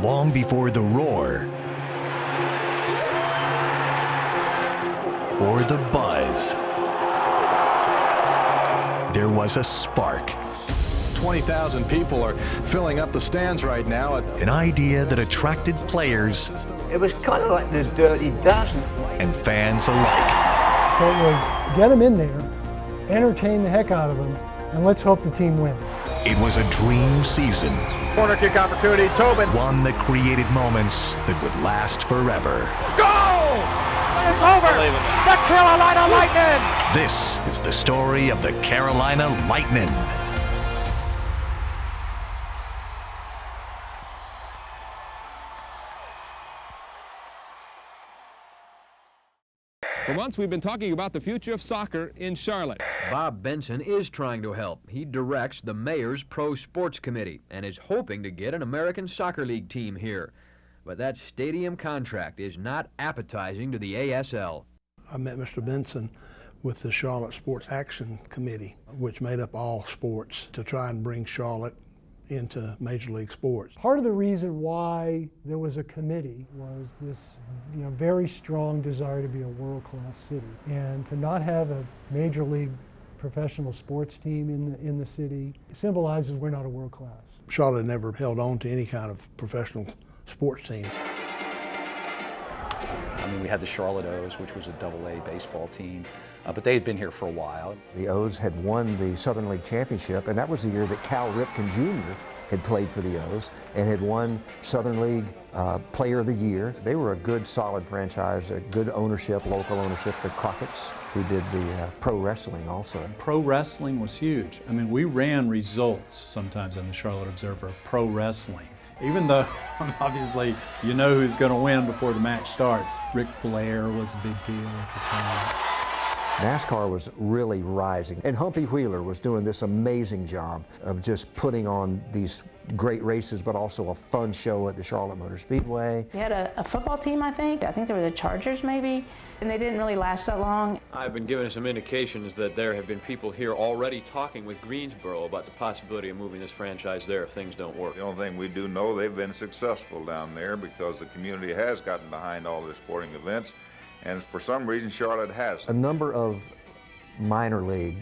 long before the roar or the buzz, there was a spark. 20,000 people are filling up the stands right now. An idea that attracted players. It was kind of like the Dirty Dozen. And fans alike. So it was get them in there, entertain the heck out of them, and let's hope the team wins. It was a dream season. Corner kick opportunity, Tobin. One that created moments that would last forever. Goal! It's over! The Carolina Lightnin! This is the story of the Carolina Lightnin. For months, we've been talking about the future of soccer in Charlotte. Bob Benson is trying to help. He directs the mayor's pro sports committee and is hoping to get an American Soccer League team here. But that stadium contract is not appetizing to the ASL. I met Mr. Benson with the Charlotte Sports Action Committee, which made up all sports, to try and bring Charlotte into Major League sports. Part of the reason why there was a committee was this very strong desire to be a world-class city, and to not have a Major League professional sports team in the city symbolizes we're not a world-class. Charlotte never held on to any kind of professional sports team. I mean, we had the Charlotte O's, which was a AA baseball team, but they had been here for a while. The O's had won the Southern League Championship, and that was the year that Cal Ripken Jr. had played for the O's and had won Southern League Player of the Year. They were a good, solid franchise, a good ownership, local ownership. The Crockett's, who did the pro wrestling also. Pro wrestling was huge. I mean, we ran results sometimes in the Charlotte Observer of pro wrestling. Even though, obviously, you know who's going to win before the match starts. Ric Flair was a big deal at the time. NASCAR was really rising, and Humpy Wheeler was doing this amazing job of just putting on these great races, but also a fun show at the Charlotte Motor Speedway. We had a football team, I think they were the Chargers maybe, and they didn't really last that long. I've been given some indications that there have been people here already talking with Greensboro about the possibility of moving this franchise there if things don't work. The only thing we do know, they've been successful down there because the community has gotten behind all their sporting events, and for some reason Charlotte has. A number of minor league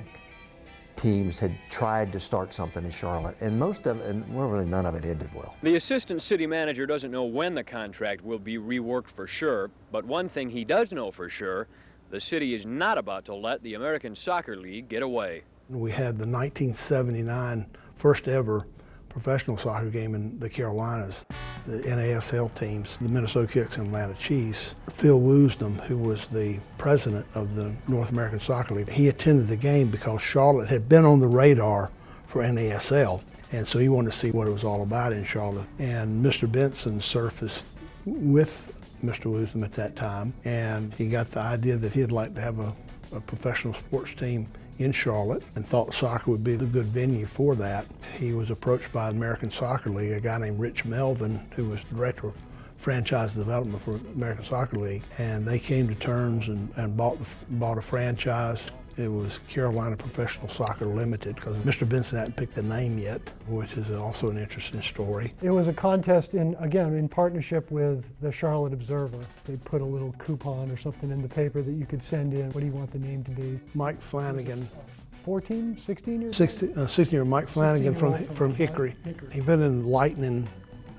teams had tried to start something in Charlotte, and really none of it ended well. The assistant city manager doesn't know when the contract will be reworked for sure, but one thing he does know for sure, the city is not about to let the American Soccer League get away. We had the 1979 first ever professional soccer game in the Carolinas, the NASL teams, the Minnesota Kicks and Atlanta Chiefs. Phil Woosnam, who was the president of the North American Soccer League, he attended the game because Charlotte had been on the radar for NASL, and so he wanted to see what it was all about in Charlotte. And Mr. Benson surfaced with Mr. Woosnam at that time, and he got the idea that he'd like to have a professional sports team in Charlotte, and thought soccer would be the good venue for that. He was approached by the American Soccer League, a guy named Rich Melvin, who was director of franchise development for American Soccer League, and they came to terms and bought a franchise. It was Carolina Professional Soccer Limited, because Mr. Benson hadn't picked the name yet, which is also an interesting story. It was a contest in partnership with the Charlotte Observer. They put a little coupon or something in the paper that you could send in. What do you want the name to be? Mike Flanagan. 14, 16 years? 16-year Mike Flanagan from Hickory. He'd been in Lightnin,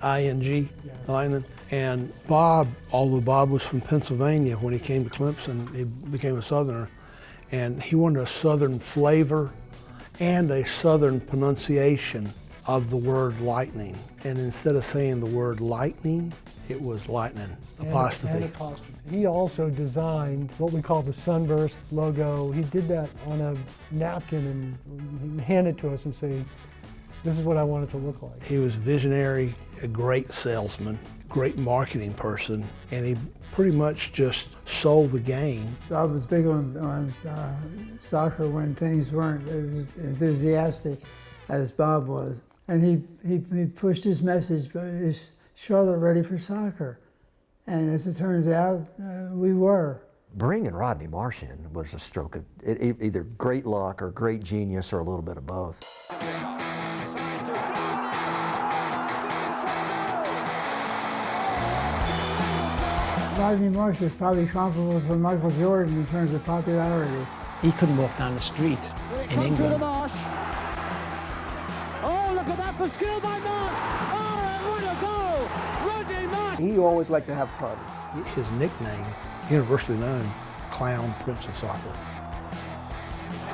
ING, Lightnin. And Bob, although Bob was from Pennsylvania, when he came to Clemson, he became a Southerner. And he wanted a Southern flavor and a Southern pronunciation of the word lightning. And instead of saying the word lightning, it was lightning, apostrophe. And apostrophe. He also designed what we call the Sunburst logo. He did that on a napkin and handed it to us and say, this is what I want it to look like. He was visionary, a great salesman, great marketing person, and he pretty much just sold the game. I was big on soccer when things weren't as enthusiastic as Bob was. And he pushed his message, is Charlotte ready for soccer? And as it turns out, we were. Bringing Rodney Marsh in was a stroke of either great luck or great genius or a little bit of both. Rodney Marsh was probably comparable to Michael Jordan in terms of popularity. He couldn't walk down the street in England. Marsh. Oh, look at that for skill by Marsh. Oh, and what a goal! Rodney Marsh. He always liked to have fun. His nickname, universally known, Clown Prince of Soccer. Ladies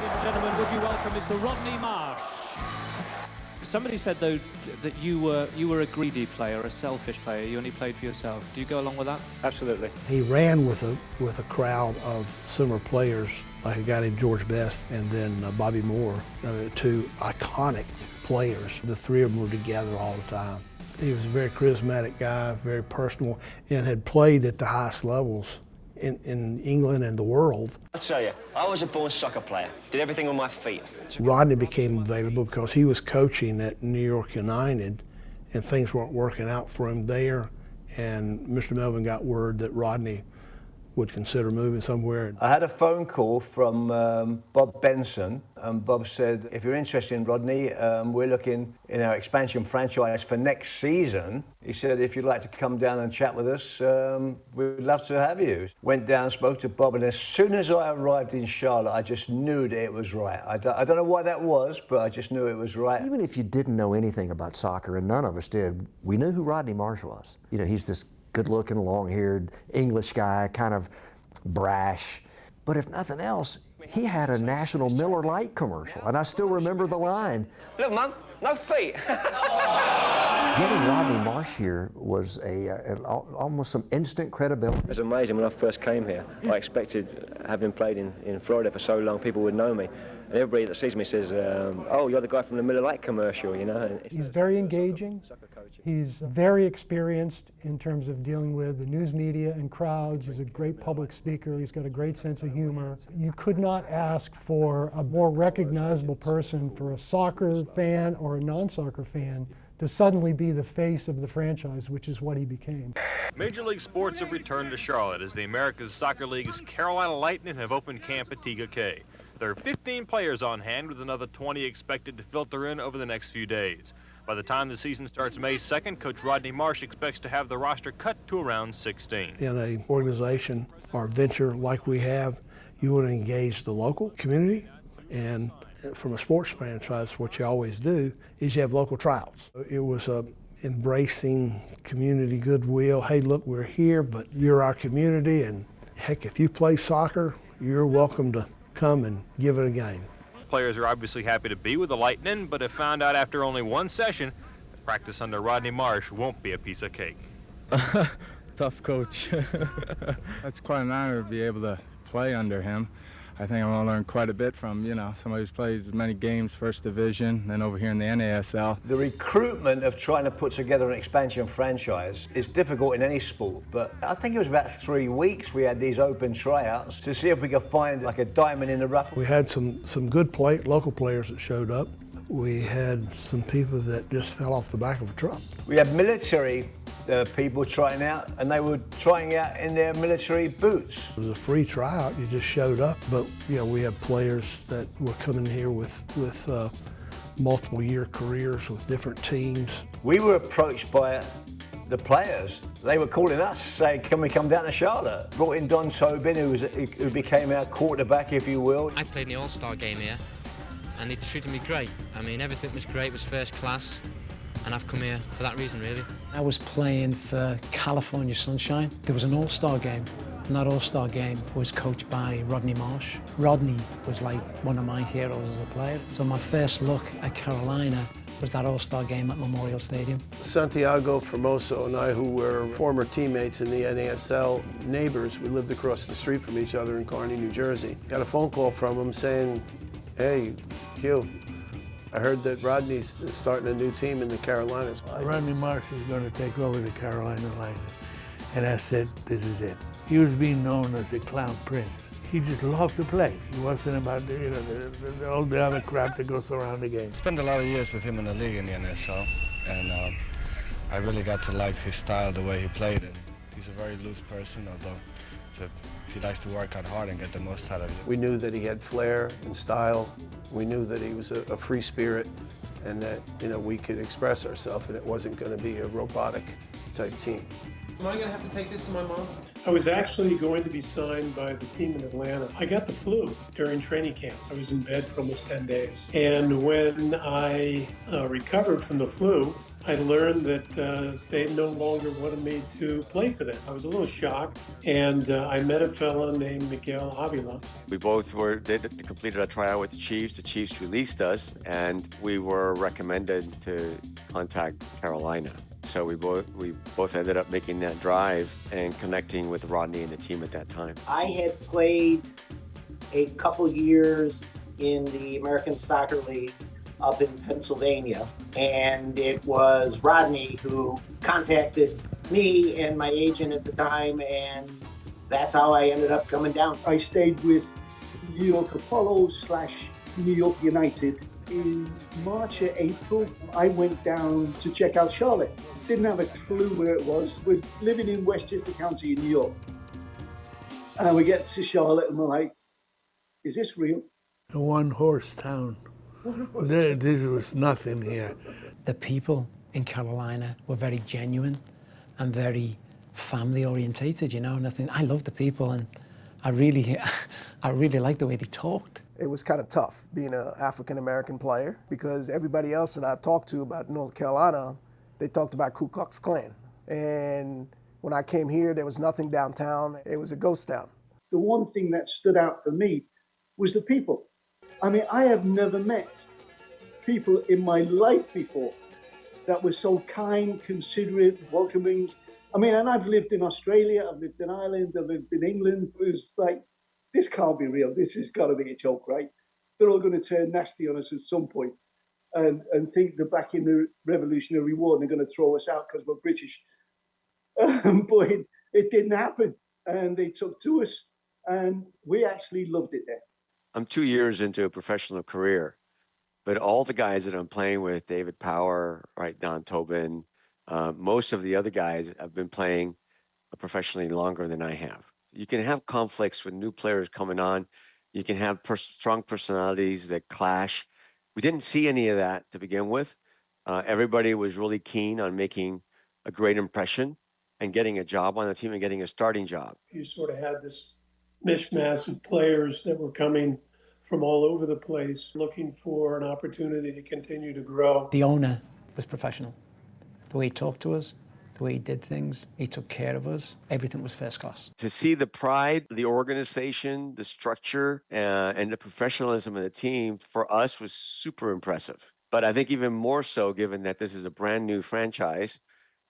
and gentlemen, would you welcome Mr. Rodney Marsh? Somebody said, though, that you were a greedy player, a selfish player. You only played for yourself. Do you go along with that? Absolutely. He ran with a crowd of similar players, like a guy named George Best and then Bobby Moore, two iconic players. The three of them were together all the time. He was a very charismatic guy, very personal, and had played at the highest levels in England and the world. I'll tell you, I was a born soccer player. Did everything on my feet. Rodney became available because he was coaching at New York United, and things weren't working out for him there. And Mr. Melvin got word that Rodney would consider moving somewhere. I had a phone call from Bob Benson, and Bob said, if you're interested in Rodney, we're looking in our expansion franchise for next season. He said, if you'd like to come down and chat with us, we'd love to have you. Went down, spoke to Bob, and as soon as I arrived in Charlotte, I just knew that it was right. I don't know why that was, but I just knew it was right. Even if you didn't know anything about soccer, and none of us did, we knew who Rodney Marsh was. You know, he's this good-looking, long-haired English guy, kind of brash. But if nothing else, he had a National Miller Lite commercial, and I still remember the line. Look, Mum, no feet. Getting Rodney Marsh here was almost some instant credibility. It was amazing when I first came here. I expected, having played in Florida for so long, people would know me. And everybody that sees me says, oh, you're the guy from the Miller Lite commercial, you know. And he's very engaging. He's very experienced in terms of dealing with the news media and crowds. He's a great public speaker. He's got a great sense of humor. You could not ask for a more recognizable person for a soccer fan or a non-soccer fan to suddenly be the face of the franchise, which is what he became. Major League Sports have returned to Charlotte as the America's Soccer League's Carolina Lightnin have opened camp at Tega Cay. There are 15 players on hand with another 20 expected to filter in over the next few days. By the time the season starts May 2nd, Coach Rodney Marsh expects to have the roster cut to around 16. In an organization or venture like we have, you want to engage the local community, and from a sports franchise, what you always do is you have local tryouts. It was embracing community goodwill. Hey, look, we're here, but you're our community, and heck, if you play soccer, you're welcome to come and give it a game. Players are obviously happy to be with the Lightnin, but have found out after only one session that practice under Rodney Marsh won't be a piece of cake. Tough coach. It's quite an honor to be able to play under him. I think I'm going to learn quite a bit from, somebody who's played as many games, first division, then over here in the NASL. The recruitment of trying to put together an expansion franchise is difficult in any sport, but I think it was about 3 weeks we had these open tryouts to see if we could find like a diamond in the rough. We had some good local players that showed up. We had some people that just fell off the back of a truck. We had military people trying out, and they were trying out in their military boots. It was a free tryout, you just showed up, but we had players that were coming here with multiple year careers with different teams. We were approached by the players. They were calling us saying, can we come down to Charlotte? Brought in Don Tobin, who became our quarterback, if you will. I played in the All-Star game here, and they treated me great. I mean, everything was great, was first class, and I've come here for that reason, really. I was playing for California Sunshine. There was an All-Star game, and that All-Star game was coached by Rodney Marsh. Rodney was like one of my heroes as a player. So my first look at Carolina was that All-Star game at Memorial Stadium. Santiago Formoso and I, who were former teammates in the NASL, neighbors, we lived across the street from each other in Kearney, New Jersey. Got a phone call from him saying, hey, Hugh, I heard that Rodney's starting a new team in the Carolinas. Rodney Marsh is going to take over the Carolina Lightnin. And I said, this is it. He was being known as the Clown Prince. He just loved to play. He wasn't about all the other crap that goes around the game. I spent a lot of years with him in the league in the NSL, and I really got to like his style, the way he played. And he's a very loose person, although he likes to work out hard and get the most out of it. We knew that he had flair and style. We knew that he was a free spirit, and that, you know, we could express ourselves and it wasn't going to be a robotic type team. Am I going to have to take this to my mom? I was actually going to be signed by the team in Atlanta. I got the flu during training camp. I was in bed for almost 10 days. And when I recovered from the flu, I learned that they no longer wanted me to play for them. I was a little shocked, and I met a fella named Miguel Avila. We both completed a tryout with the Chiefs. The Chiefs released us, and we were recommended to contact Carolina. So we both ended up making that drive and connecting with Rodney and the team at that time. I had played a couple years in the American Soccer League up in Pennsylvania, and it was Rodney who contacted me and my agent at the time, and that's how I ended up coming down. I stayed with New York Apollo / New York United. In March or April, I went down to check out Charlotte. Didn't have a clue where it was. We're living in Westchester County in New York. And we get to Charlotte and we're like, is this real? A one-horse town. This was nothing here. The people in Carolina were very genuine and very family orientated, you know, and I love the people, and I really like the way they talked. It was kind of tough being an African-American player because everybody else that I've talked to about North Carolina, they talked about Ku Klux Klan. And when I came here, there was nothing downtown. It was a ghost town. The one thing that stood out for me was the people. I mean, I have never met people in my life before that were so kind, considerate, welcoming. I mean, and I've lived in Australia, I've lived in Ireland, I've lived in England. It was like, this can't be real. This has got to be a joke, right? They're all going to turn nasty on us at some point and think they're back in the Revolutionary War and they're going to throw us out because we're British. But it didn't happen. And they took to us, and we actually loved it there. I'm 2 years into a professional career, but all the guys that I'm playing with, David Power, right, Don Tobin, most of the other guys have been playing professionally longer than I have. You can have conflicts with new players coming on. You can have strong personalities that clash. We didn't see any of that to begin with. Everybody was really keen on making a great impression and getting a job on the team and getting a starting job. You sort of had this mishmash of players that were coming from all over the place, looking for an opportunity to continue to grow. The owner was professional. The way he talked to us, the way he did things, he took care of us. Everything was first class. To see the pride, the organization, the structure, and the professionalism of the team for us was super impressive. But I think even more so, given that this is a brand new franchise,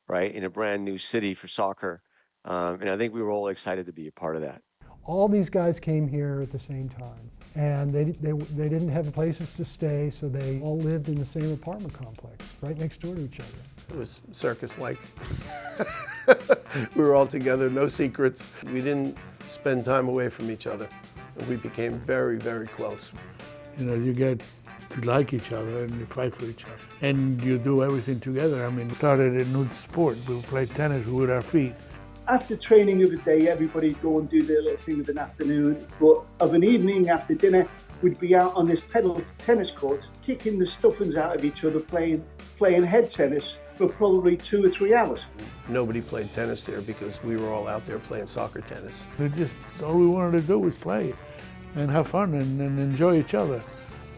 right, in a brand new city for soccer. And I think we were all excited to be a part of that. All these guys came here at the same time, and they didn't have places to stay, so they all lived in the same apartment complex, right next door to each other. It was circus-like. We were all together, no secrets. We didn't spend time away from each other. And we became very, very close. You know, you get to like each other and you fight for each other. And you do everything together. I mean, it started a new sport. We played tennis with our feet. After training of the day, everybody'd go and do their little thing of an afternoon. But of an evening after dinner, we'd be out on this pedal tennis court, kicking the stuffings out of each other, playing head tennis for probably 2 or 3 hours. Nobody played tennis there because we were all out there playing soccer tennis. All we wanted to do was play and have fun and enjoy each other.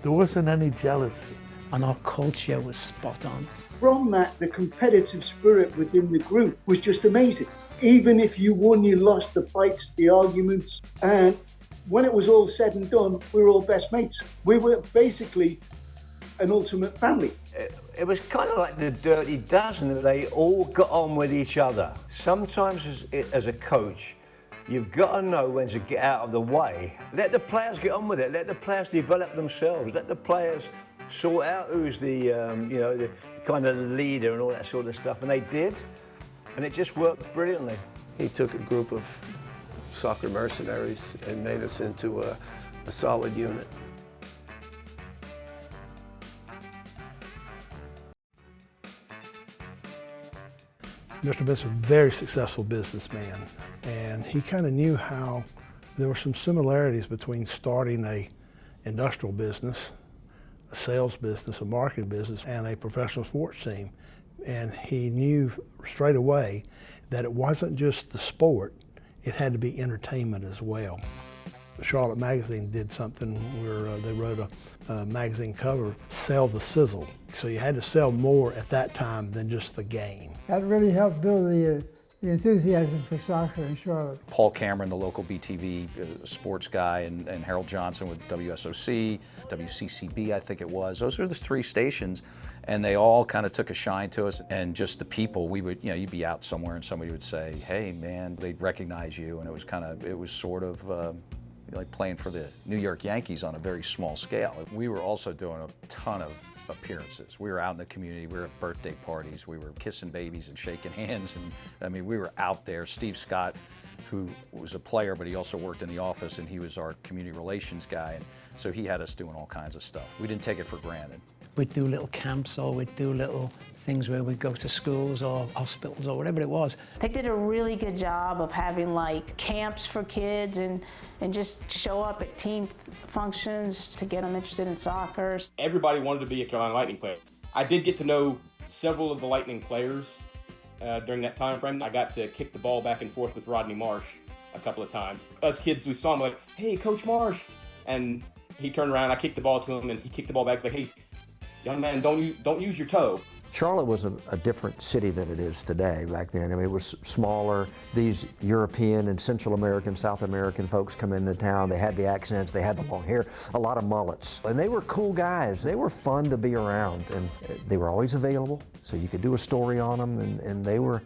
There wasn't any jealousy. And our culture was spot on. From that, the competitive spirit within the group was just amazing. Even if you won, you lost, the fights, the arguments, and when it was all said and done, we were all best mates. We were basically an ultimate family. It was kind of like the Dirty Dozen, that they all got on with each other. Sometimes as a coach, you've got to know when to get out of the way. Let the players get on with it. Let the players develop themselves. Let the players sort out who's the the kind of leader and all that sort of stuff. And they did, and it just worked brilliantly. He took a group of soccer mercenaries and made us into a solid unit. Mr. Ben's a very successful businessman, and he kind of knew how there were some similarities between starting a industrial business a sales business, a marketing business, and a professional sports team. And he knew straight away that it wasn't just the sport, it had to be entertainment as well. Charlotte Magazine did something where they wrote a magazine cover, sell the sizzle. So you had to sell more at that time than just the game. That really helped build the enthusiasm for soccer in Charlotte. Paul Cameron, the local BTV sports guy, and Harold Johnson with WSOC, WCCB I think it was. Those were the three stations, and they all kind of took a shine to us. And just the people, we would, you'd be out somewhere and somebody would say, hey man, they'd recognize you, and it was sort of like playing for the New York Yankees on a very small scale. We were also doing a ton of appearances. We were out in the community, we were at birthday parties, we were kissing babies and shaking hands, and I mean, we were out there. Steve Scott, who was a player, but he also worked in the office, and he was our community relations guy, and so he had us doing all kinds of stuff. We didn't take it for granted. We'd do little camps, or we'd do little things where we'd go to schools or hospitals or whatever it was. They did a really good job of having like camps for kids and just show up at team functions to get them interested in soccer. Everybody wanted to be a Carolina Lightning player. I did get to know several of the Lightning players during that time frame. I got to kick the ball back and forth with Rodney Marsh a couple of times. Us kids, we saw him like, hey, Coach Marsh. And he turned around, I kicked the ball to him, and he kicked the ball back. He's like, hey, young man, don't use your toe. Charlotte was a different city than it is today back then. I mean, it was smaller. These European and Central American, South American folks come into town. They had the accents, they had the long hair, a lot of mullets. And they were cool guys. They were fun to be around, and they were always available. So you could do a story on them, and they were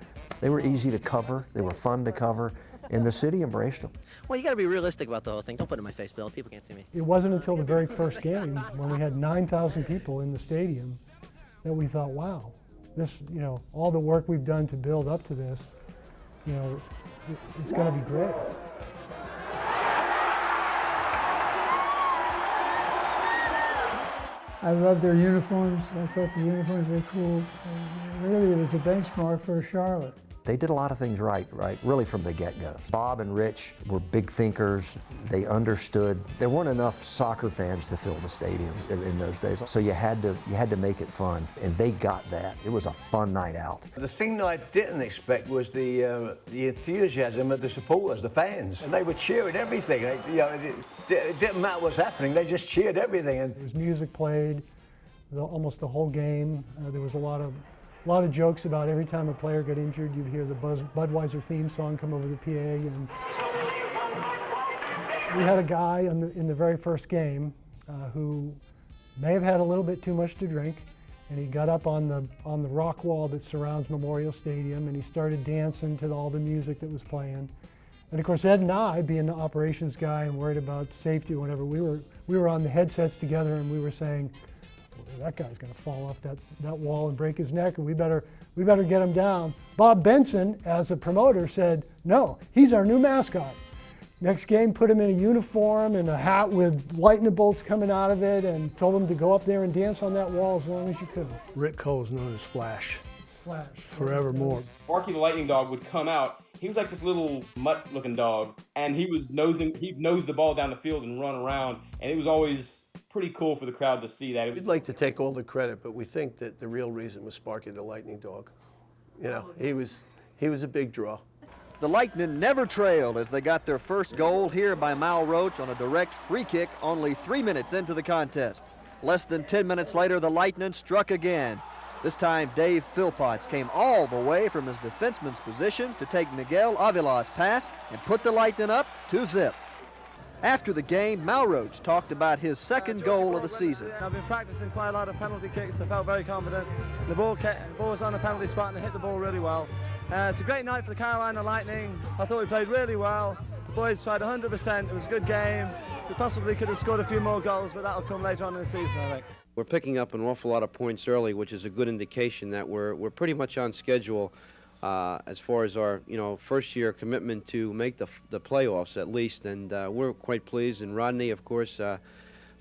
easy to cover. They were fun to cover, and the city embraced them. Well, you got to be realistic about the whole thing. Don't put it in my face, Bill. People can't see me. It wasn't until the very first game, when we had 9,000 people in the stadium, that we thought, wow, this, all the work we've done to build up to this, it's going to be great. I loved their uniforms. I thought the uniforms were cool. Really, it was a benchmark for Charlotte. They did a lot of things right, really from the get-go. Bob and Rich were big thinkers. They understood. There weren't enough soccer fans to fill the stadium in those days, so you had to make it fun, and they got that. It was a fun night out. The thing that I didn't expect was the enthusiasm of the supporters, the fans, and they were cheering everything. It didn't matter what's happening; they just cheered everything. And there was music played, almost the whole game. There was a lot of jokes about every time a player got injured, you'd hear the Budweiser theme song come over the PA. And we had a guy in the very first game who may have had a little bit too much to drink, and he got up on the rock wall that surrounds Memorial Stadium, and he started dancing to all the music that was playing. And of course, Ed and I, being the operations guy and worried about safety or whatever, we were on the headsets together, and we were saying, that guy's going to fall off that wall and break his neck, and we better get him down. Bob Benson, as a promoter, said, no, he's our new mascot. Next game, put him in a uniform and a hat with lightning bolts coming out of it, and told him to go up there and dance on that wall as long as you could. Rick Cole's known as Flash. Flash. Forevermore. Sparky the Lightning dog would come out. He was like this little mutt-looking dog, and he'd nose the ball down the field and run around, and it was always pretty cool for the crowd to see that. We'd like to take all the credit, but we think that the real reason was Sparky the Lightning dog. He was a big draw. The Lightnin never trailed as they got their first goal here by Mal Roach on a direct free kick only 3 minutes into the contest. Less than 10 minutes later, the Lightnin struck again. This time, Dave Philpotts came all the way from his defenseman's position to take Miguel Avila's pass and put the Lightnin up 2-0. After the game, Mal Roach talked about his second goal of the season. I've been practicing quite a lot of penalty kicks. I felt very confident. The ball was on the penalty spot and I hit the ball really well. It's a great night for the Carolina Lightning. I thought we played really well. The boys tried 100%. It was a good game. We possibly could have scored a few more goals, but that'll come later on in the season, I think. We're picking up an awful lot of points early, which is a good indication that we're pretty much on schedule as far as our first-year commitment to make the playoffs at least, and we're quite pleased. And Rodney, of course,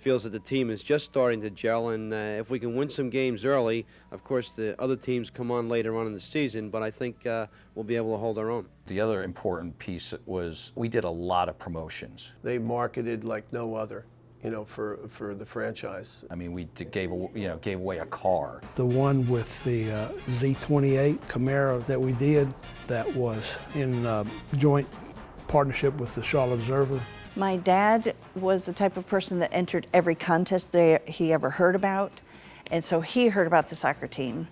feels that the team is just starting to gel, and if we can win some games early, of course the other teams come on later on in the season, but I think we'll be able to hold our own. The other important piece was we did a lot of promotions. They marketed like no other. you know, for the franchise. I mean, we gave away a car. The one with the Z28 Camaro that we did, that was in joint partnership with the Charlotte Observer. My dad was the type of person that entered every contest that he ever heard about. And so he heard about the soccer team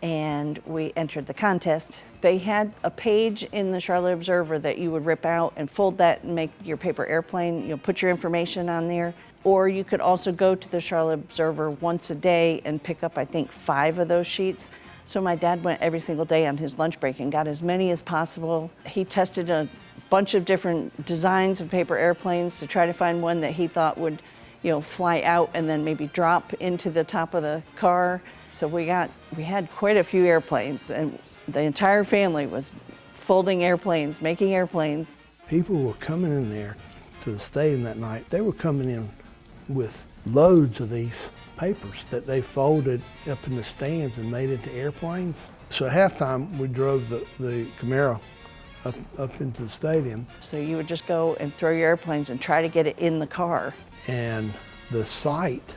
and we entered the contest. They had a page in the Charlotte Observer that you would rip out and fold that and make your paper airplane, put your information on there. Or you could also go to the Charlotte Observer once a day and pick up, I think, 5 of those sheets. So my dad went every single day on his lunch break and got as many as possible. He tested a bunch of different designs of paper airplanes to try to find one that he thought would, fly out and then maybe drop into the top of the car. So we had quite a few airplanes, and the entire family was folding airplanes, making airplanes. People were coming in there to the stadium that night. They were coming in with loads of these papers that they folded up in the stands and made into airplanes. So at halftime, we drove the Camaro up into the stadium. So you would just go and throw your airplanes and try to get it in the car. And the sight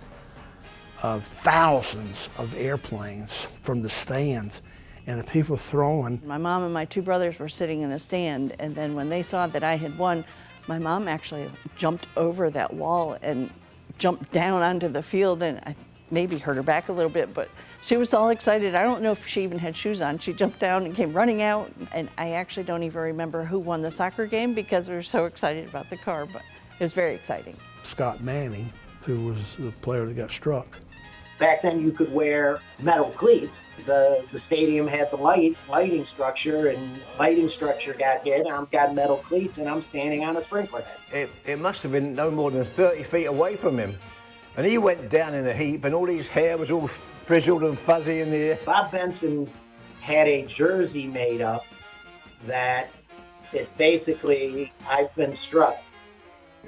of thousands of airplanes from the stands and the people throwing. My mom and my 2 brothers were sitting in the stand, and then when they saw that I had won, my mom actually jumped over that wall and jumped down onto the field, and I maybe hurt her back a little bit, but she was all excited. I don't know if she even had shoes on. She jumped down and came running out, and I actually don't even remember who won the soccer game because we were so excited about the car, but it was very exciting. Scott Manning, who was the player that got struck. Back then you could wear metal cleats. The stadium had the lighting structure, and lighting structure got hit. I've got metal cleats and I'm standing on a sprinkler head. It must have been no more than 30 feet away from him. And he went down in a heap and all his hair was all frizzled and fuzzy in the air. Bob Benson had a jersey made up that it basically, I've been struck.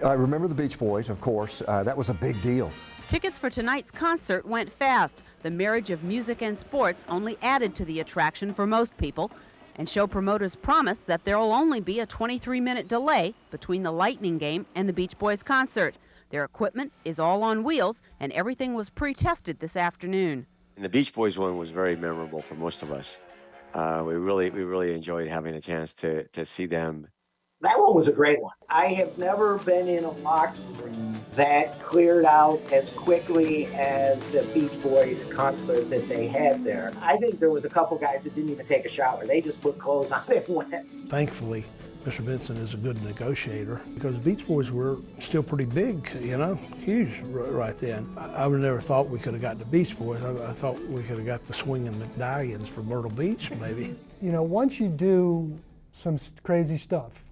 I remember the Beach Boys, of course. That was a big deal. Tickets for tonight's concert went fast. The marriage of music and sports only added to the attraction for most people. And show promoters promised that there will only be a 23-minute delay between the Lightning game and the Beach Boys concert. Their equipment is all on wheels, and everything was pre-tested this afternoon. And the Beach Boys one was very memorable for most of us. We really enjoyed having a chance to see them. That one was a great one. I have never been in a locker room that cleared out as quickly as the Beach Boys concert that they had there. I think there was a couple guys that didn't even take a shower. They just put clothes on and went. Thankfully, Mr. Benson is a good negotiator because the Beach Boys were still pretty big, huge right then. I would never thought we could have got the Beach Boys. I thought we could have got the Swinging McDallions from Myrtle Beach, maybe. Once you do some crazy stuff,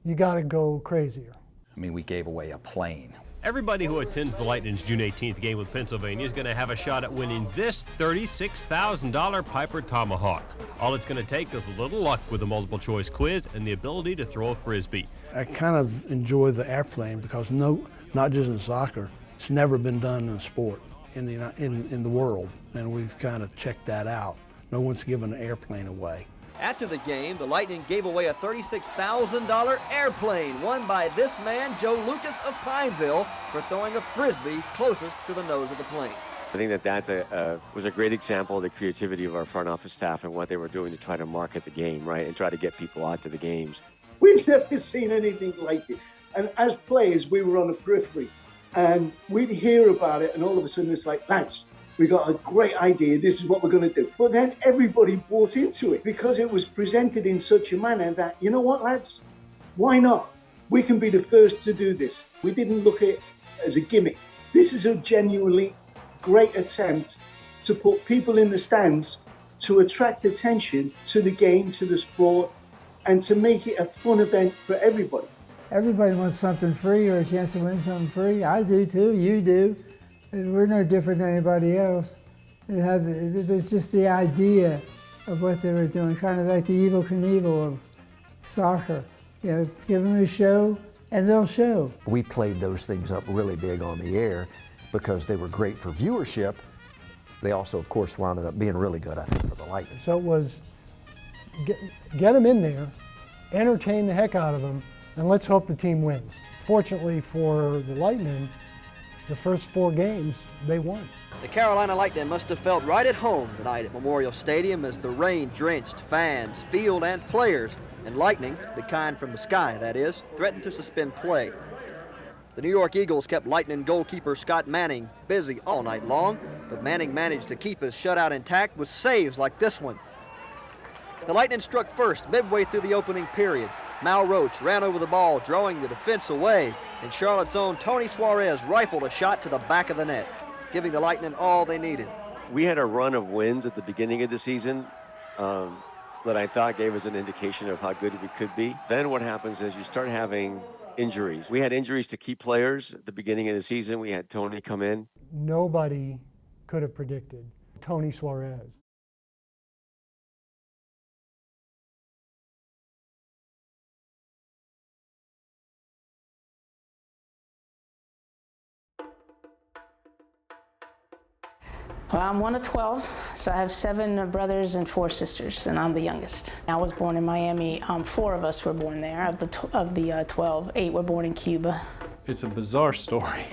you got to go crazier. I mean, we gave away a plane. Everybody who attends the Lightning's June 18th game with Pennsylvania is going to have a shot at winning this $36,000 Piper Tomahawk. All it's going to take is a little luck with a multiple choice quiz and the ability to throw a frisbee. I kind of enjoy the airplane because not just in soccer, it's never been done in a sport in the world, and we've kind of checked that out. No one's given an airplane away. After the game, the Lightning gave away a $36,000 airplane won by this man, Joe Lucas of Pineville, for throwing a frisbee closest to the nose of the plane. I think that was a great example of the creativity of our front office staff and what they were doing to try to market the game, right, and try to get people out to the games. We've never seen anything like it. And as players, we were on the periphery, and we'd hear about it, and all of a sudden it's like, lads, we got a great idea, this is what we're going to do. But then everybody bought into it because it was presented in such a manner that, you know what, lads, why not? We can be the first to do this. We didn't look at it as a gimmick. This is a genuinely great attempt to put people in the stands to attract attention to the game, to the sport, and to make it a fun event for everybody. Everybody wants something free or a chance to win something free. I do too, you do. We're no different than anybody else. It's just the idea of what they were doing, kind of like the Evel Knievel of soccer. Give them a show, and they'll show. We played those things up really big on the air because they were great for viewership. They also, of course, wound up being really good, I think, for the Lightning. So it was get them in there, entertain the heck out of them, and let's hope the team wins. Fortunately for the Lightning, the first 4 games, they won. The Carolina Lightnin must have felt right at home tonight at Memorial Stadium as the rain drenched fans, field, and players, and lightning, the kind from the sky that is, threatened to suspend play. The New York Eagles kept Lightnin goalkeeper Scott Manning busy all night long, but Manning managed to keep his shutout intact with saves like this one. The Lightnin struck first midway through the opening period. Mal Roach ran over the ball, drawing the defense away, and Charlotte's own Tony Suarez rifled a shot to the back of the net, giving the Lightnin all they needed. We had a run of wins at the beginning of the season that I thought gave us an indication of how good we could be. Then what happens is you start having injuries. We had injuries to key players at the beginning of the season. We had Tony come in. Nobody could have predicted Tony Suarez. Well, I'm one of 12, so I have 7 brothers and 4 sisters, and I'm the youngest. I was born in Miami. 4 of us were born there. Of the 12, 8 were born in Cuba. It's a bizarre story.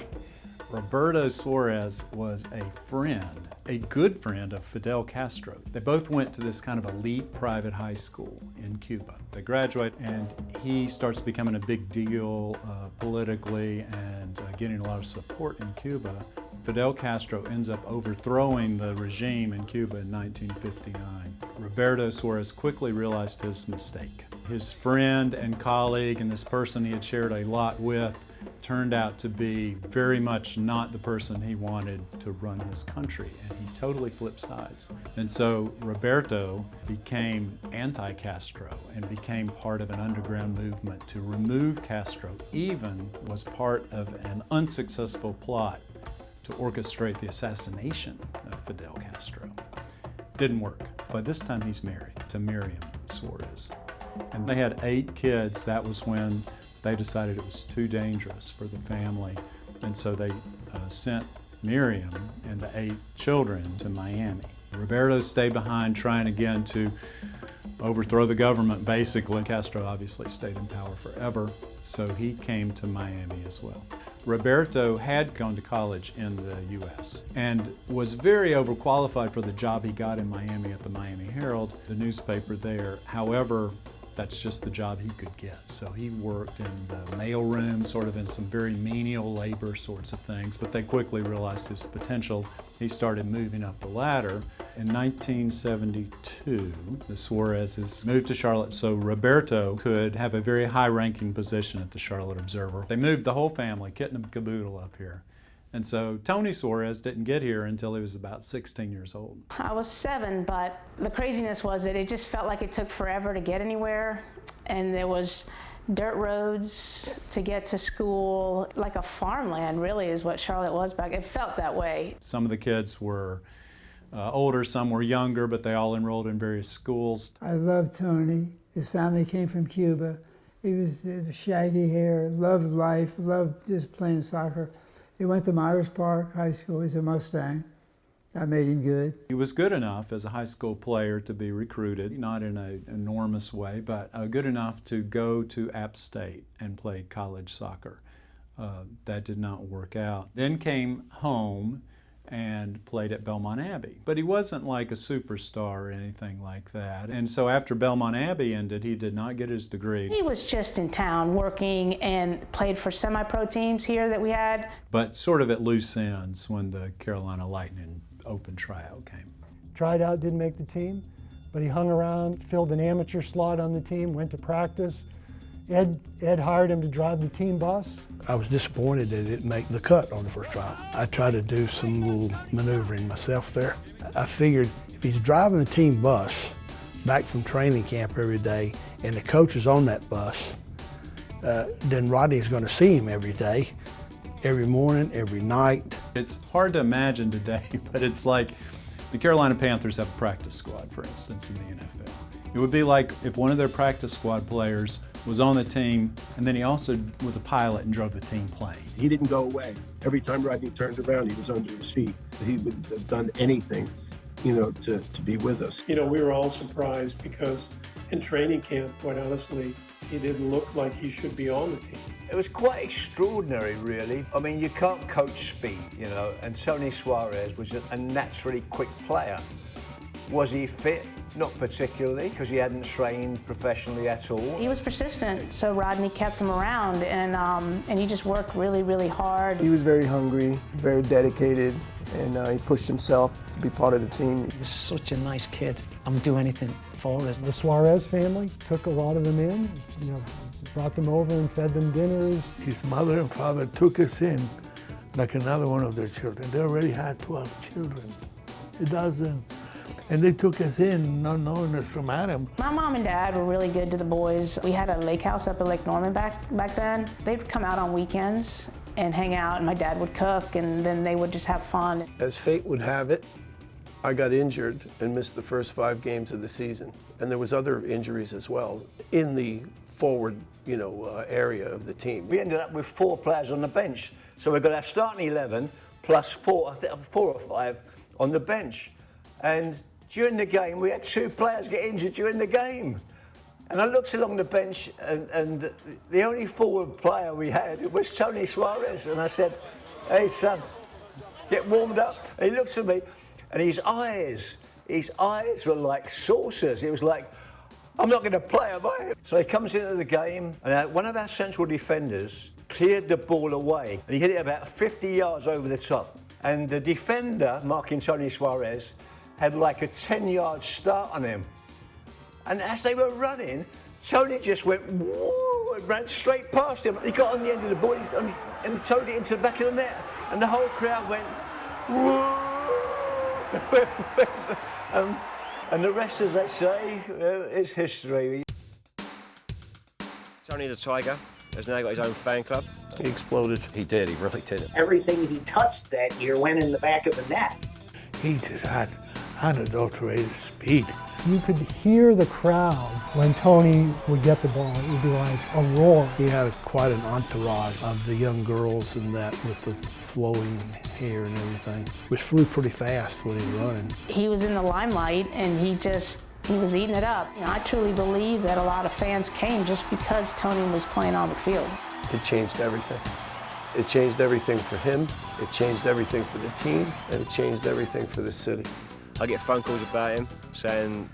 Roberto Suarez was a friend, a good friend of Fidel Castro. They both went to this kind of elite private high school in Cuba. They graduate, and he starts becoming a big deal politically and getting a lot of support in Cuba. Fidel Castro ends up overthrowing the regime in Cuba in 1959. Roberto Suarez quickly realized his mistake. His friend and colleague and this person he had shared a lot with turned out to be very much not the person he wanted to run his country, and he totally flipped sides. And so Roberto became anti-Castro and became part of an underground movement to remove Castro, even was part of an unsuccessful plot to orchestrate the assassination of Fidel Castro. Didn't work. By this time he's married to Miriam Suarez. And they had 8 kids. That was when they decided it was too dangerous for the family. And so they sent Miriam and the 8 children to Miami. Roberto stayed behind trying again to overthrow the government, basically. Castro obviously stayed in power forever, so he came to Miami as well. Roberto had gone to college in the U.S. and was very overqualified for the job he got in Miami at the Miami Herald, the newspaper there. However, that's just the job he could get. So he worked in the mailroom, sort of in some very menial labor sorts of things, but they quickly realized his potential. He started moving up the ladder. In 1972, the Suarezes moved to Charlotte so Roberto could have a very high-ranking position at the Charlotte Observer. They moved the whole family, kit and caboodle, up here. And so Tony Suarez didn't get here until he was about 16 years old. I was 7, but the craziness was that it just felt like it took forever to get anywhere. And there was dirt roads to get to school, like a farmland really is what Charlotte was back. It felt that way. Some of the kids were older, some were younger, but they all enrolled in various schools. I loved Tony. His family came from Cuba. He was shaggy hair, loved life, loved just playing soccer. He went to Myers Park High School. He's a Mustang. I made him good. He was good enough as a high school player to be recruited, not in an enormous way, but good enough to go to App State and play college soccer. That did not work out. Then came home and played at Belmont Abbey. But he wasn't like a superstar or anything like that. And so after Belmont Abbey ended, he did not get his degree. He was just in town working and played for semi-pro teams here that we had. But sort of at loose ends when the Carolina Lightnin open tryout came. Tried out, didn't make the team, but he hung around, filled an amateur slot on the team, went to practice. Ed hired him to drive the team bus. I was disappointed that it didn't make the cut on the first trial. I tried to do some little maneuvering myself there. I figured if he's driving the team bus back from training camp every day and the coach is on that bus, then Rodney's going to see him every day, every morning, every night. It's hard to imagine today, but it's like the Carolina Panthers have a practice squad, for instance, in the NFL. It would be like if one of their practice squad players was on the team and then he also was a pilot and drove the team plane. He didn't go away. Every time Rodney turned around, he was under his feet. He would have done anything, to be with us. We were all surprised because in training camp, quite honestly, He didn't look like he should be on the team. It was quite extraordinary, really. I mean, you can't coach speed, you know, and Tony Suarez was a naturally quick player. Was he fit? Not particularly, because he hadn't trained professionally at all. He was persistent, so Rodney kept him around, and he just worked really, really hard. He was very hungry, very dedicated, and he pushed himself to be part of the team. He was such a nice kid. I'm do anything for us. The Suarez family took a lot of them in, you know, brought them over and fed them dinners. His mother and father took us in like another one of their children. They already had 12 children, a dozen. And they took us in, not knowing us from Adam. My mom and dad were really good to the boys. We had a lake house up at Lake Norman back then. They'd come out on weekends and hang out, and my dad would cook, and then they would just have fun. As fate would have it, I got injured and missed the first 5 games of the season. And there was other injuries as well in the forward, area of the team. We ended up with 4 players on the bench. So we've got our starting 11 plus 4 or 5 on the bench. And during the game, we had 2 players get injured during the game. And I looked along the bench, and the only forward player we had was Tony Suarez. And I said, "Hey, son, get warmed up." And he looks at me, and his eyes were like saucers. It was like, "I'm not going to play, am I?" So he comes into the game, and one of our central defenders cleared the ball away, and he hit it about 50 yards over the top. And the defender, marking Tony Suarez, had like a 10-yard start on him. And as they were running, Tony just went woo and ran straight past him. He got on the end of the ball and towed it into the back of the net. And the whole crowd went woo. And the rest, as they say, is history. Tony the Tiger has now got his own fan club. He exploded. He did, he really did. Everything he touched that year went in the back of the net. He just had unadulterated speed. You could hear the crowd when Tony would get the ball. It would be like a roar. He had quite an entourage of the young girls and that with the flowing hair and everything, which flew pretty fast when he was running. He was in the limelight, and he was eating it up. I truly believe that a lot of fans came just because Tony was playing on the field. It changed everything. It changed everything for him, it changed everything for the team, and it changed everything for the city. I get phone calls about him saying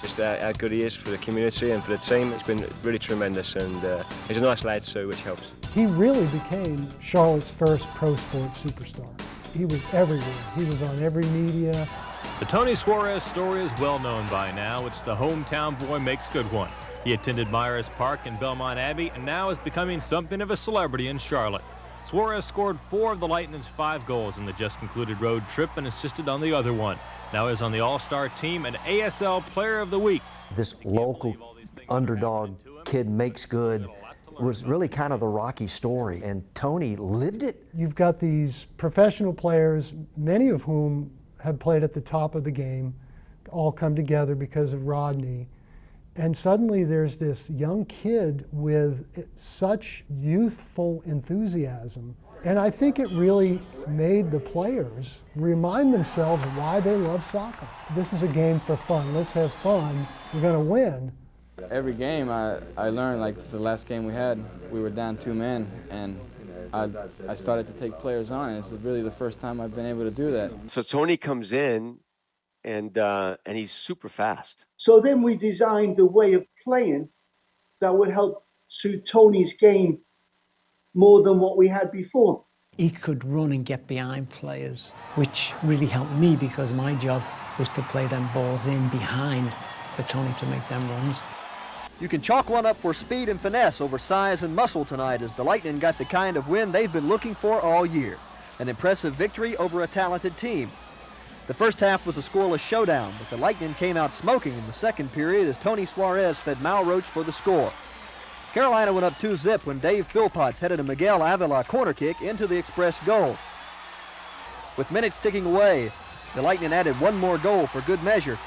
just how good he is for the community and for the team. It's been really tremendous, and he's a nice lad too, which helps. He really became Charlotte's first pro sports superstar. He was everywhere. He was on every media. The Tony Suarez story is well known by now. It's the hometown boy makes good one. He attended Myers Park and Belmont Abbey and now is becoming something of a celebrity in Charlotte. Suarez scored 4 of the Lightning's 5 goals in the just concluded road trip and assisted on the other one. Now is on the All-Star team and ASL Player of the Week. This local underdog kid makes good was really kind of the Rocky story, and Tony lived it. You've got these professional players, many of whom have played at the top of the game, all come together because of Rodney. And suddenly there's this young kid with such youthful enthusiasm. And I think it really made the players remind themselves why they love soccer. This is a game for fun. Let's have fun. We're going to win. Every game I learned, like the last game we had, we were down 2 men, and I started to take players on, and it's really the first time I've been able to do that. So Tony comes in, and he's super fast. So then we designed the way of playing that would help suit Tony's game more than what we had before. He could run and get behind players, which really helped me because my job was to play them balls in behind for Tony to make them runs. You can chalk one up for speed and finesse over size and muscle tonight as the Lightning got the kind of win they've been looking for all year. An impressive victory over a talented team. The first half was a scoreless showdown, but the Lightning came out smoking in the second period as Tony Suarez fed Mal Roach for the score. Carolina went up 2-0 when Dave Philpotts headed a Miguel Avila corner kick into the Express goal. With minutes ticking away, the Lightning added one more goal for good measure.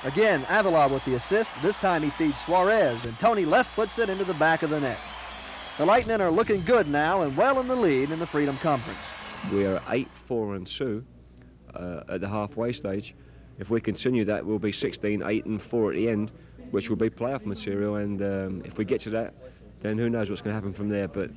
Again, Avila with the assist. This time he feeds Suarez, and Tony left foots it into the back of the net. The Lightning are looking good now and well in the lead in the Freedom Conference. We are 8-4-2 at the halfway stage. If we continue that, we'll be 16-8-4 at the end, which will be playoff material. And if we get to that, then who knows what's going to happen from there. But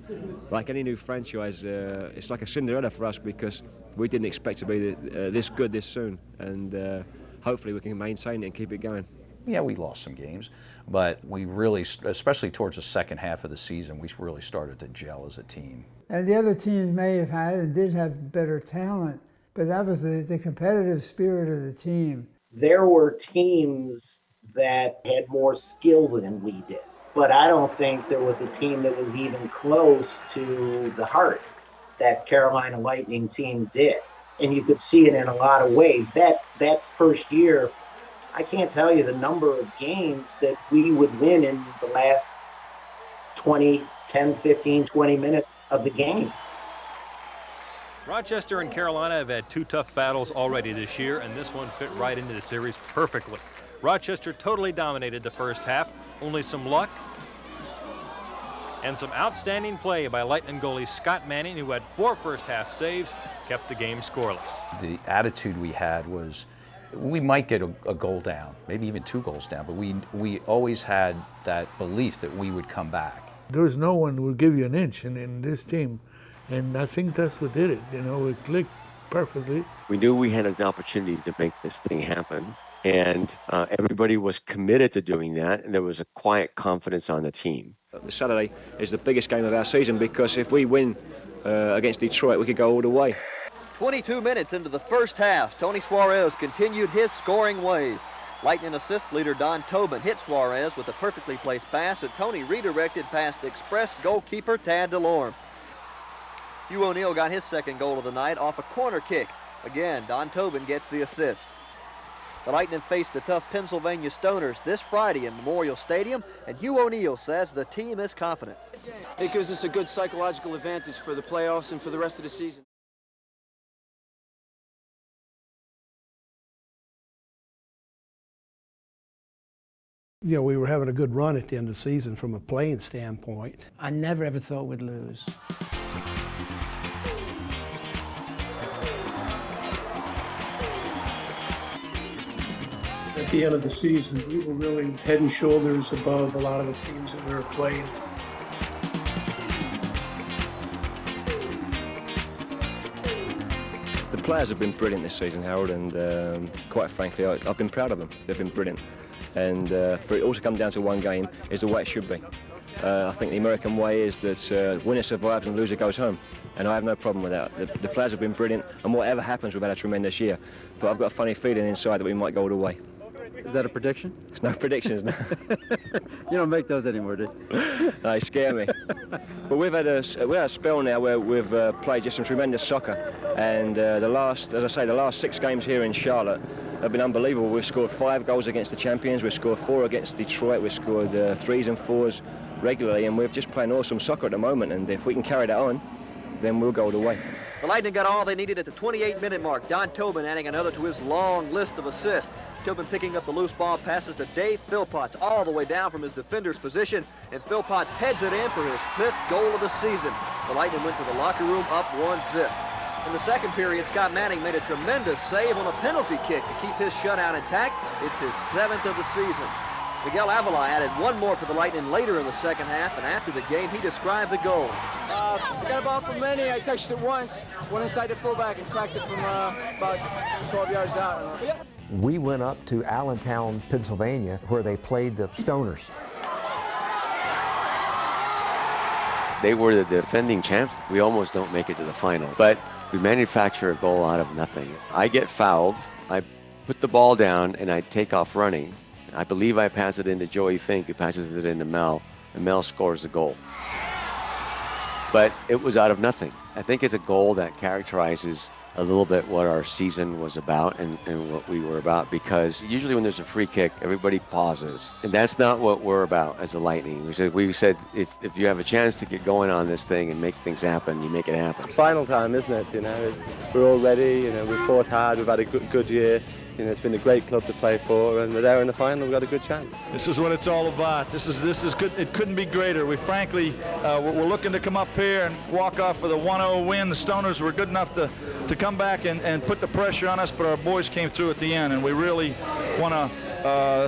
like any new franchise, it's like a Cinderella for us because we didn't expect to be this good this soon. And hopefully we can maintain it and keep it going. Yeah, we lost some games, but we really, especially towards the second half of the season, we really started to gel as a team. And the other teams may have had and did have better talent, but that was the competitive spirit of the team. There were teams that had more skill than we did, but I don't think there was a team that was even close to the heart that Carolina Lightning team did. And you could see it in a lot of ways. That first year, I can't tell you the number of games that we would win in the last 10, 15, 20 minutes of the game. Rochester and Carolina have had two tough battles already this year, and this one fit right into the series perfectly. Rochester totally dominated the first half, only some luck and some outstanding play by Lightning goalie Scott Manning, who had 4 first-half saves, kept the game scoreless. The attitude we had was we might get a goal down, maybe even 2 goals down, but we always had that belief that we would come back. There was no one who would give you an inch in this team, and I think that's what did it. You know, it clicked perfectly. We knew we had an opportunity to make this thing happen, and everybody was committed to doing that, and there was a quiet confidence on the team. Saturday is the biggest game of our season because if we win against Detroit, we could go all the way. 22 minutes into the first half, Tony Suarez continued his scoring ways. Lightning assist leader Don Tobin hit Suarez with a perfectly placed pass that Tony redirected past express goalkeeper Tad DeLorme. Hugh O'Neill got his second goal of the night off a corner kick. Again, Don Tobin gets the assist. The Lightning face the tough Pennsylvania Stoners this Friday in Memorial Stadium, and Hugh O'Neill says the team is confident. It gives us a good psychological advantage for the playoffs and for the rest of the season. You know, we were having a good run at the end of the season from a playing standpoint. I never ever thought we'd lose. At the end of the season, we were really head and shoulders above a lot of the teams that we were playing. The players have been brilliant this season, Harold, and quite frankly, I've been proud of them. They've been brilliant. And for it all to come down to one game is the way it should be. I think the American way is that winner survives and loser goes home. And I have no problem with that. The players have been brilliant, and whatever happens, we've had a tremendous year. But I've got a funny feeling inside that we might go all the way. Is that a prediction? It's no predictions, no. You don't make those anymore, do you? They scare me. But we've had a spell now where we've played just some tremendous soccer. And the last 6 games here in Charlotte have been unbelievable. We've scored 5 goals against the champions. We've scored 4 against Detroit. We've scored 3s and 4s regularly. And we're just playing awesome soccer at the moment. And if we can carry that on, then we'll go all the way. The Lightning got all they needed at the 28-minute mark. Don Tobin adding another to his long list of assists. Tobin picking up the loose ball, passes to Dave Philpotts all the way down from his defender's position, and Philpotts heads it in for his 5th goal of the season. The Lightning went to the locker room up 1-0. In the second period, Scott Manning made a tremendous save on a penalty kick to keep his shutout intact. It's his 7th of the season. Miguel Avila added 1 more for the Lightning later in the second half, and after the game, he described the goal. I got a ball from Lenny. I touched it once, went inside the fullback and cracked it from about 12 yards out. We went up to Allentown, Pennsylvania, where they played the Stoners. They were the defending champs. We almost don't make it to the final, but we manufacture a goal out of nothing. I get fouled, I put the ball down, and I take off running. I believe I pass it into Joey Fink, who passes it into Mel, and Mel scores the goal. But it was out of nothing. I think it's a goal that characterizes a little bit what our season was about and what we were about, because usually when there's a free kick, everybody pauses. And that's not what we're about as a Lightning. We said if you have a chance to get going on this thing and make things happen, you make it happen. It's final time, isn't it? You know, we're all ready. You know, we've fought hard. We've had a good year. You know, it's been a great club to play for, and we're there in the final. We've got a good chance. This is what it's all about. This is good. It couldn't be greater. We frankly, we're looking to come up here and walk off with a 1-0 win. The Stoners were good enough to come back and put the pressure on us, but our boys came through at the end, and we really want to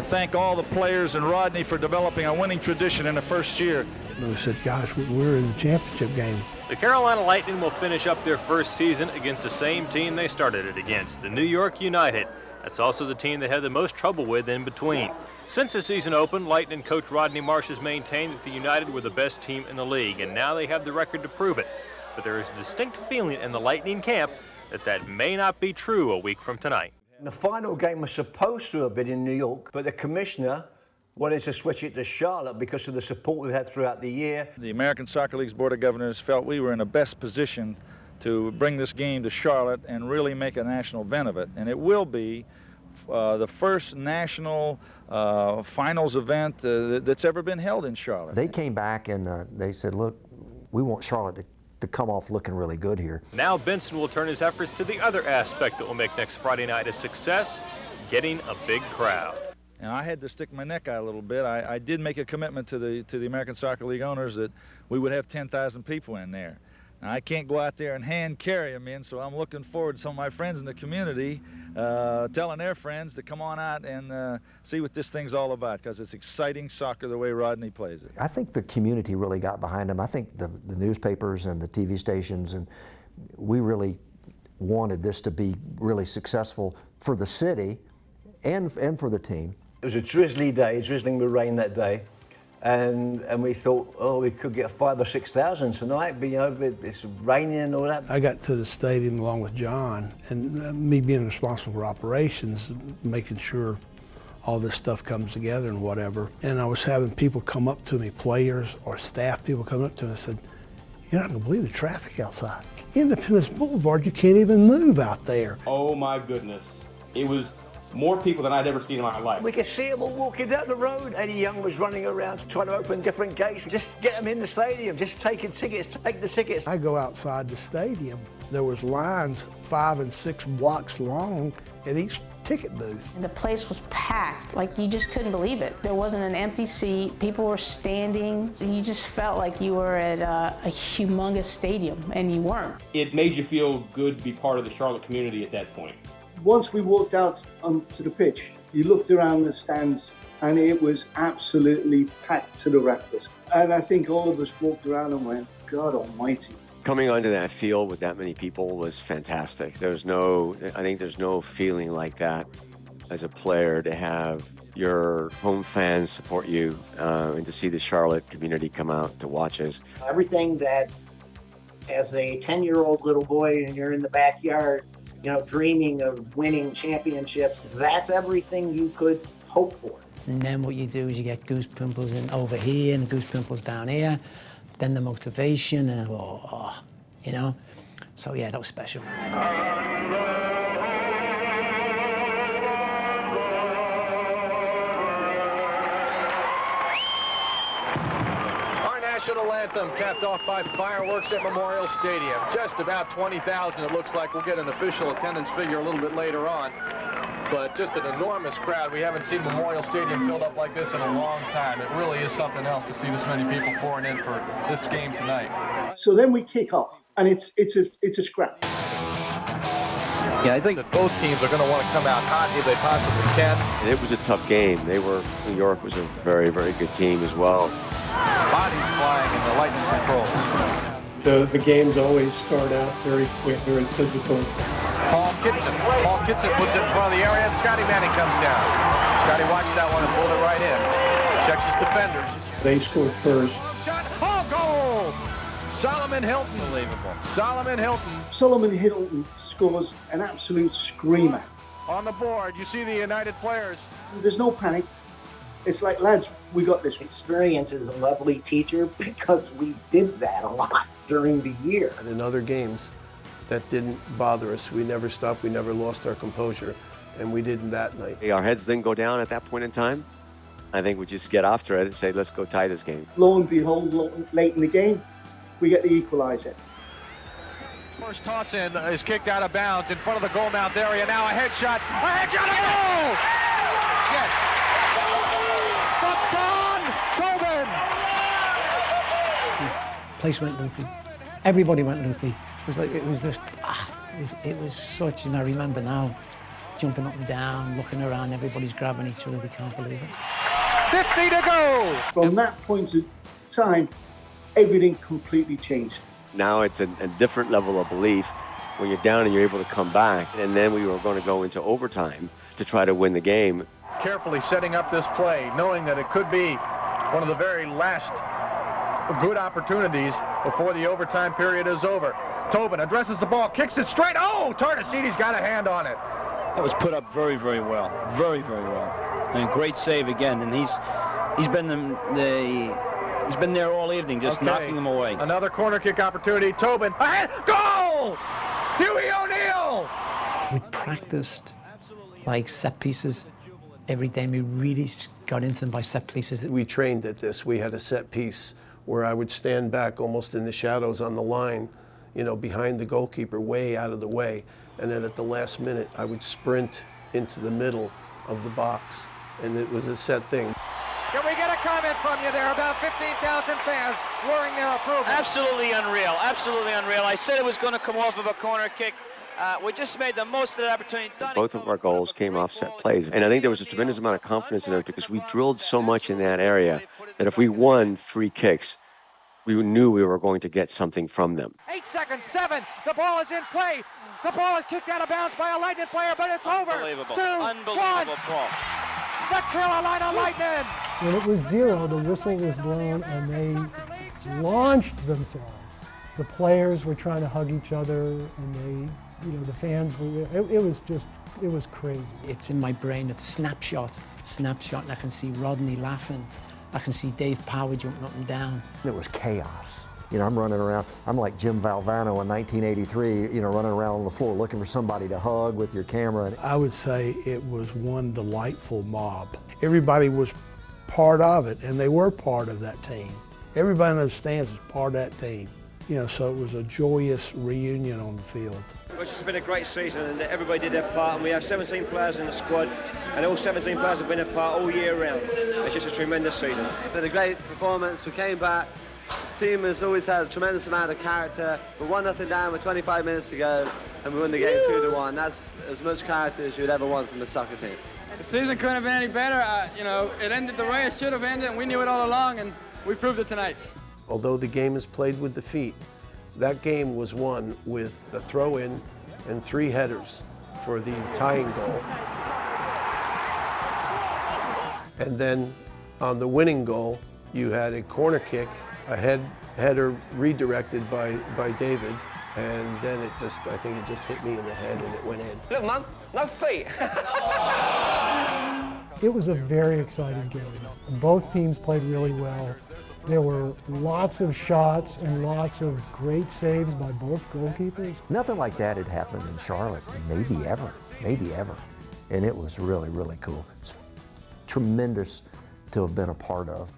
thank all the players and Rodney for developing a winning tradition in the first year. We said, gosh, we're in the championship game. The Carolina Lightnin will finish up their first season against the same team they started it against, the New York United. That's also the team they had the most trouble with in between. Since the season opened, Lightnin coach Rodney Marsh has maintained that the United were the best team in the league, and now they have the record to prove it. But there is a distinct feeling in the Lightnin camp that may not be true a week from tonight. The final game was supposed to have been in New York, but the commissioner wanted to switch it to Charlotte because of the support we've had throughout the year. The American Soccer League's Board of Governors felt we were in the best position to bring this game to Charlotte and really make a national event of it. And it will be the first national finals event that's ever been held in Charlotte. They came back and they said, look, we want Charlotte to come off looking really good here. Now Benson will turn his efforts to the other aspect that will make next Friday night a success, getting a big crowd. And I had to stick my neck out a little bit. I did make a commitment to the American Soccer League owners that we would have 10,000 people in there. Now, I can't go out there and hand carry them in, so I'm looking forward to some of my friends in the community telling their friends to come on out and see what this thing's all about, because it's exciting soccer the way Rodney plays it. I think the community really got behind him. I think the newspapers and the TV stations, and we really wanted this to be really successful for the city and for the team. It was a drizzly day, drizzling with rain that day, and we thought, oh, we could get 5,000 or 6,000 tonight, but you know, it's raining and all that. I got to the stadium along with John, and me being responsible for operations, making sure all this stuff comes together and whatever. And I was having people come up to me, players or staff people come up to me and said, "You're not gonna believe the traffic outside. Independence Boulevard, you can't even move out there." Oh my goodness. It was more people than I'd ever seen in my life. We could see them all walking down the road. Eddie Young was running around trying to open different gates. Just get them in the stadium, just taking tickets, take the tickets. I go outside the stadium, there was lines 5 and 6 blocks long at each ticket booth. And the place was packed, like you just couldn't believe it. There wasn't an empty seat, people were standing. You just felt like you were at a humongous stadium, and you weren't. It made you feel good to be part of the Charlotte community at that point. Once we walked out onto the pitch, you looked around the stands and it was absolutely packed to the rafters. And I think all of us walked around and went, God almighty. Coming onto that field with that many people was fantastic. I think there's no feeling like that as a player, to have your home fans support you and to see the Charlotte community come out to watch us. Everything that, as a 10-year-old little boy and you're in the backyard, you know, dreaming of winning championships, that's everything you could hope for. And then what you do is you get goose pimples in over here and goose pimples down here, then the motivation and you know. So yeah, that was special. National anthem capped off by fireworks at Memorial Stadium. Just about 20,000, it looks like. We'll get an official attendance figure a little bit later on. But just an enormous crowd. We haven't seen Memorial Stadium filled up like this in a long time. It really is something else to see this many people pouring in for this game tonight. So then we kick off, and it's a scrap. Yeah, I think that both teams are going to want to come out hot if they possibly can. And it was a tough game. New York was a very, very good team as well. Bodies flying and the Lightning control. The games always start out very quick, very physical. Paul Kitson puts it in front of the area, and Scotty Manning comes down. Scotty watched that one and pulled it right in. Checks his defenders. They scored first. Oh, goal! Solomon Hilton. Unbelievable. Solomon Hilton scores an absolute screamer. On the board, you see the United players. There's no panic. It's like, lads, we got this. Experience is a lovely teacher because we did that a lot during the year. And in other games, that didn't bother us. We never stopped, we never lost our composure, and we didn't that night. Our heads didn't go down at that point in time. I think we just get after it and say, let's go tie this game. Lo and behold, late in the game, we get the equalizer. First toss in is kicked out of bounds in front of the goal mouth area. Now a headshot, a goal! Yes. Place went loopy. Everybody went loopy. It was just, it was such, and I remember now, jumping up and down, looking around, everybody's grabbing each other, they can't believe it. 50 to go! From that point of time, everything completely changed. Now it's a different level of belief when you're down and you're able to come back. And then we were going to go into overtime to try to win the game. Carefully setting up this play, knowing that it could be one of the very last good opportunities before the overtime period is over. Tobin addresses the ball, kicks it straight. Oh, Tardesini's got a hand on it. That was put up very, very well. Very, very well. And great save again. And he's been he's been there all evening, just knocking them away. Another corner kick opportunity. Tobin, ahead, goal! Huey O'Neill! We practiced like set pieces every day. We really got into them by set pieces. We trained at this. We had a set piece where I would stand back almost in the shadows on the line, you know, behind the goalkeeper, way out of the way. And then at the last minute, I would sprint into the middle of the box. And it was a set thing. Can we get a comment from you there? About 15,000 fans roaring their approval. Absolutely unreal. Absolutely unreal. I said it was going to come off of a corner kick. We just made the most of that opportunity. Both of our goals came off set plays. And I think there was a tremendous amount of confidence in it because we drilled so much in that area that if we won free kicks, we knew we were going to get something from them. 8 seconds, 7. The ball is in play. The ball is kicked out of bounds by a Lightning player, but it's over. Unbelievable. 2, Unbelievable 1. call. The Carolina Lightnin. When it was 0, the whistle was blown and they launched themselves. The players were trying to hug each other and they, you know, the fans were, it was crazy. It's in my brain of snapshot, and I can see Rodney laughing. I can see Dave Power jumping up and down. It was chaos. You know, I'm running around, I'm like Jim Valvano in 1983, you know, running around on the floor looking for somebody to hug with your camera. I would say it was one delightful mob. Everybody was part of it, and they were part of that team. Everybody in those stands was part of that team. You know, so it was a joyous reunion on the field. It's just been a great season, and everybody did their part, and we have 17 players in the squad, and all 17 players have been a part all year round. It's just a tremendous season. It's been a great performance. We came back. The team has always had a tremendous amount of character. We're 1-0 down with 25 minutes to go, and we won the game 2-1. That's as much character as you would ever want from a soccer team. The season couldn't have been any better. You know, it ended the way it should have ended, and we knew it all along, and we proved it tonight. Although the game is played with the feet, that game was won with a throw-in and 3 headers for the tying goal. And then on the winning goal, you had a corner kick, a header redirected by David, and then it just, I think it just hit me in the head and it went in. Look, Mum, no feet. It was a very exciting game. Both teams played really well. There were lots of shots and lots of great saves by both goalkeepers. Nothing like that had happened in Charlotte, maybe ever. And it was really, really cool. It's tremendous to have been a part of.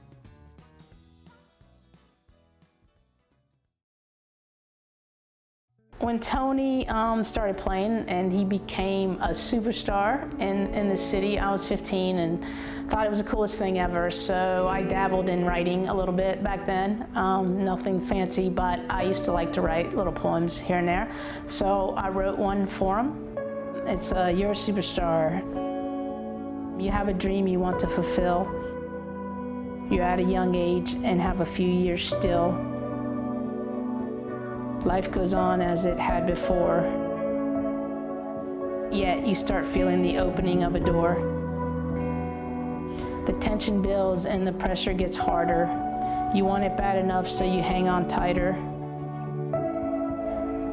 When Tony started playing and he became a superstar in the city, I was 15 and thought it was the coolest thing ever. So I dabbled in writing a little bit back then. Nothing fancy, but I used to like to write little poems here and there. So I wrote one for him. It's you're a superstar. You have a dream you want to fulfill. You're at a young age and have a few years still. Life goes on as it had before, yet you start feeling the opening of a door. The tension builds and the pressure gets harder. You want it bad enough so you hang on tighter.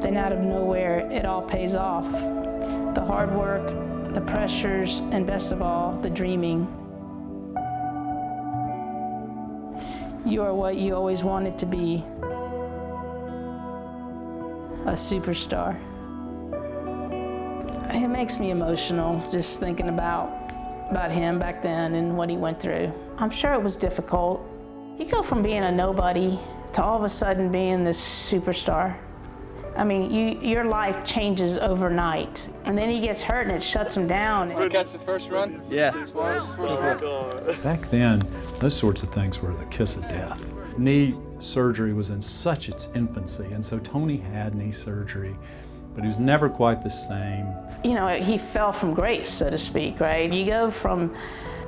Then out of nowhere, it all pays off. The hard work, the pressures, and best of all, the dreaming. You are what you always wanted to be. A superstar. It makes me emotional just thinking about him back then and what he went through. I'm sure it was difficult. You go from being a nobody to all of a sudden being this superstar. I mean, your life changes overnight. And then he gets hurt and it shuts him down. Catch the first run? Yeah. Back then, those sorts of things were the kiss of death. Knee surgery was in such its infancy, and so Tony had knee surgery but he was never quite the same. You know, he fell from grace, so to speak, right? You go from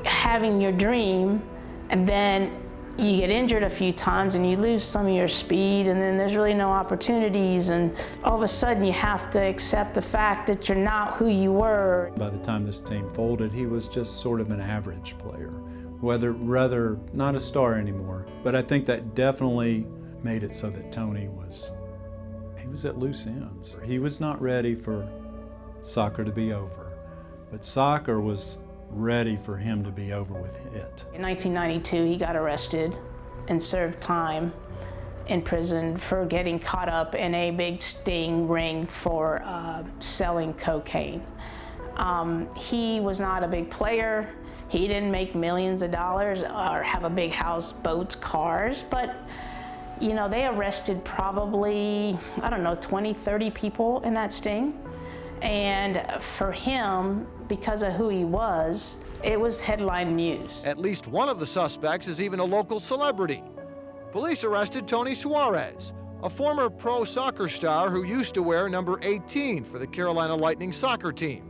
having your dream, and then you get injured a few times and you lose some of your speed, and then there's really no opportunities, and all of a sudden you have to accept the fact that you're not who you were. By the time this team folded, he was just sort of an average player, rather not a star anymore. But I think that definitely made it so that Tony was at loose ends. He was not ready for soccer to be over, but soccer was ready for him to be over with it. In 1992, he got arrested and served time in prison for getting caught up in a big sting ring for selling cocaine. He was not a big player. He didn't make millions of dollars or have a big house, boats, cars, but you know, they arrested probably, I don't know, 20, 30 people in that sting. And for him, because of who he was, it was headline news. At least one of the suspects is even a local celebrity. Police arrested Tony Suarez, a former pro soccer star who used to wear number 18 for the Carolina Lightning soccer team.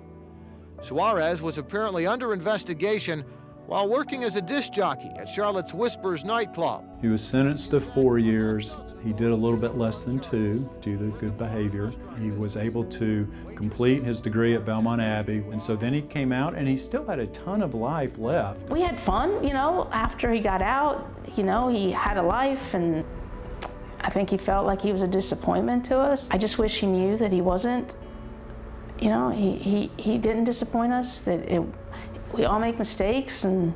Suarez was apparently under investigation while working as a disc jockey at Charlotte's Whispers nightclub. He was sentenced to 4 years. He did a little bit less than 2 due to good behavior. He was able to complete his degree at Belmont Abbey, and so then he came out and he still had a ton of life left. We had fun, you know, after he got out. You know, he had a life, and I think he felt like he was a disappointment to us. I just wish he knew that he wasn't, you know, he didn't disappoint us, that we all make mistakes, and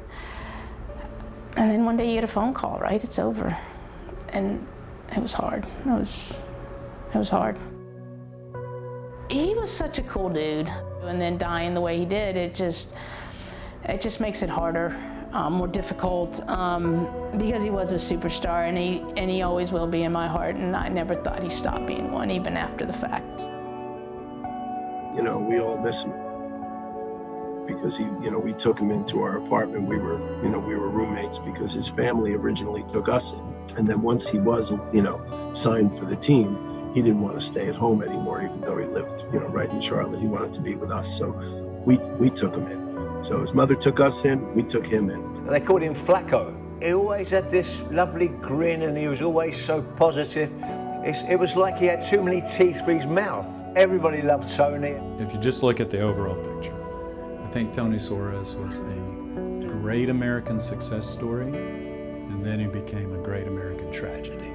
then one day you get a phone call, right? It's over. And it was hard. It was hard. He was such a cool dude. And then dying the way he did, it just makes it harder, more difficult, because he was a superstar, and he always will be in my heart, and I never thought he stopped being one, even after the fact. You know, we all miss him because we took him into our apartment. We were roommates because his family originally took us in. And then once he wasn't, signed for the team, he didn't want to stay at home anymore, even though he lived, right in Charlotte. He wanted to be with us. So we took him in. So his mother took us in, we took him in. And they called him Flacco. He always had this lovely grin, and he was always so positive. It was like he had too many teeth for his mouth. Everybody loved Tony. If you just look at the overall picture, I think Tony Suarez was a great American success story, and then he became a great American tragedy.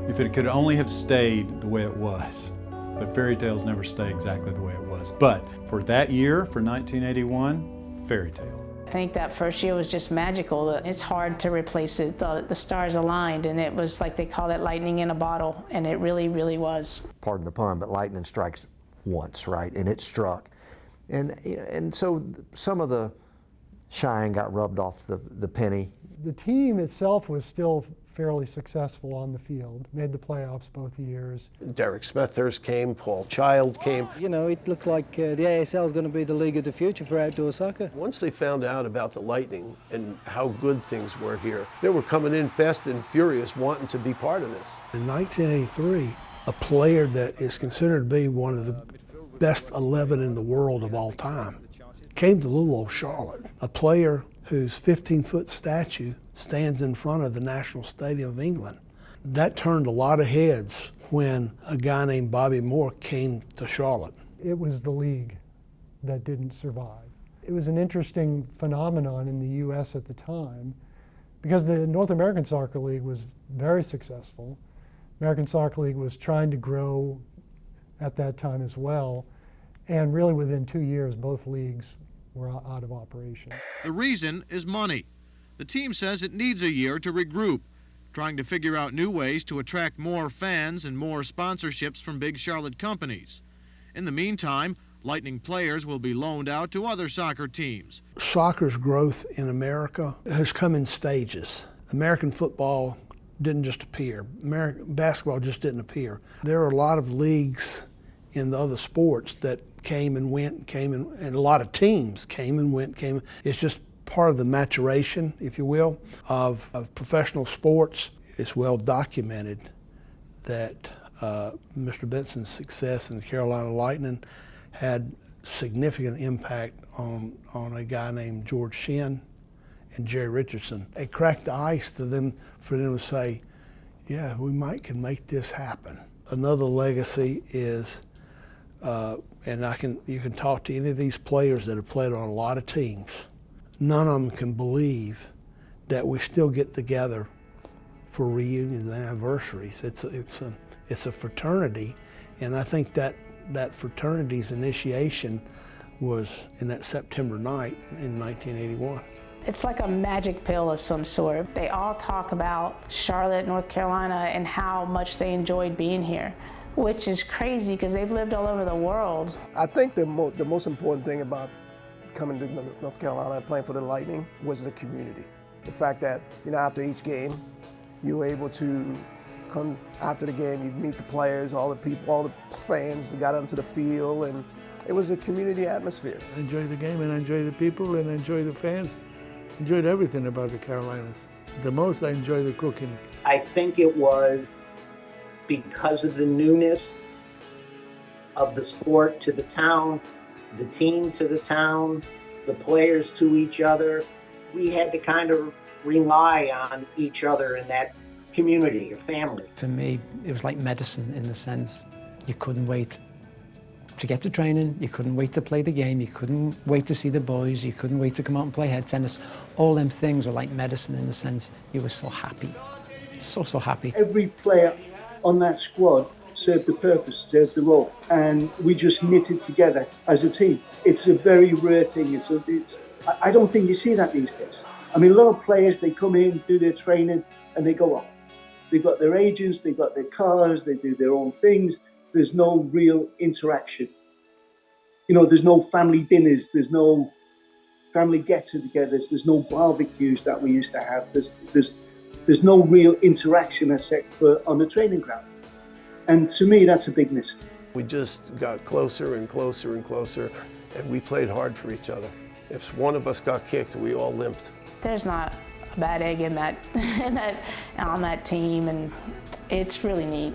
If it could only have stayed the way it was, but fairy tales never stay exactly the way it was. But for that year, for 1981, fairy tale. I think that first year was just magical. It's hard to replace it. The stars aligned, and it was like they call it lightning in a bottle, and it really, really was. Pardon the pun, but lightning strikes once, right? And it struck. And so some of the shine got rubbed off the penny. The team itself was still fairly successful on the field, made the playoffs both years. Derek Smethurst came, Paul Child came. You know, it looked like the ASL is going to be the league of the future for outdoor soccer. Once they found out about the Lightning and how good things were here, they were coming in fast and furious wanting to be part of this. In 1983, a player that is considered to be one of the best 11 in the world of all time came to little old Charlotte. A player whose 15-foot statue stands in front of the National Stadium of England. That turned a lot of heads when a guy named Bobby Moore came to Charlotte. It was the league that didn't survive. It was an interesting phenomenon in the U.S. at the time because the North American Soccer League was very successful. American Soccer League was trying to grow at that time as well, and really within 2 years both leagues were out of operation. The reason is money. The team says it needs a year to regroup, trying to figure out new ways to attract more fans and more sponsorships from big Charlotte companies. In the meantime, Lightning players will be loaned out to other soccer teams. Soccer's growth in America has come in stages. American football didn't just appear. American basketball just didn't appear. There are a lot of leagues in the other sports that came and went, and a lot of teams came and went, It's just part of the maturation, if you will, of professional sports. It's well documented that Mr. Benson's success in the Carolina Lightnin had significant impact on a guy named George Shinn and Jerry Richardson. It cracked the ice for them to say, yeah, we can make this happen. Another legacy is, and you can talk to any of these players that have played on a lot of teams. None of them can believe that we still get together for reunions and anniversaries. It's a fraternity, and I think that fraternity's initiation was in that September night in 1981. It's like a magic pill of some sort. They all talk about Charlotte, North Carolina, and how much they enjoyed being here, which is crazy because they've lived all over the world. I think the most important thing about coming to North Carolina and playing for the Lightning was the community. The fact that, after each game, you were able to come after the game, you meet the players, all the people, all the fans that got onto the field, and it was a community atmosphere. I enjoyed the game, and I enjoyed the people, and I enjoyed the fans. Enjoyed everything about the Carolinas. The most I enjoyed the cooking. I think it was because of the newness of the sport to the town, the team to the town, the players to each other. We had to kind of rely on each other in that community or family. For me, it was like medicine in the sense you couldn't wait to get to training, you couldn't wait to play the game, you couldn't wait to see the boys, you couldn't wait to come out and play head tennis. All them things were like medicine in the sense you were so happy, so happy. Every player on that squad served the purpose, served the role, and we just knitted together as a team. It's a very rare thing. I don't think you see that these days. I mean, a lot of players, they come in, do their training, and they go off. They've got their agents, they've got their cars, they do their own things. There's no real interaction. There's no family dinners, there's no family get-togethers, there's no barbecues that we used to have. There's no real interaction except for on the training ground. And to me, that's a big miss. We just got closer and closer and closer, and we played hard for each other. If one of us got kicked, we all limped. There's not a bad egg on that team, and it's really neat.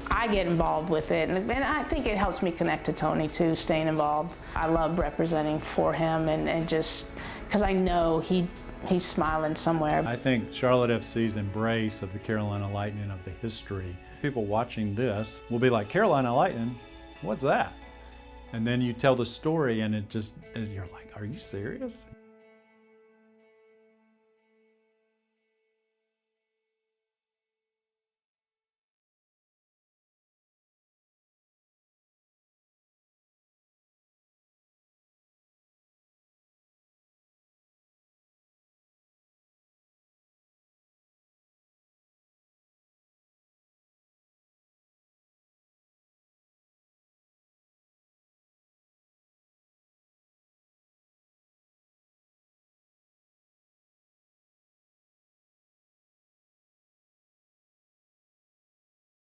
I get involved with it, and I think it helps me connect to Tony too, staying involved. I love representing for him, and just because I know he's smiling somewhere. I think Charlotte FC's embrace of the Carolina Lightnin, of the history, people watching this will be like, Carolina Lightnin, what's that? And then you tell the story and you're like, are you serious?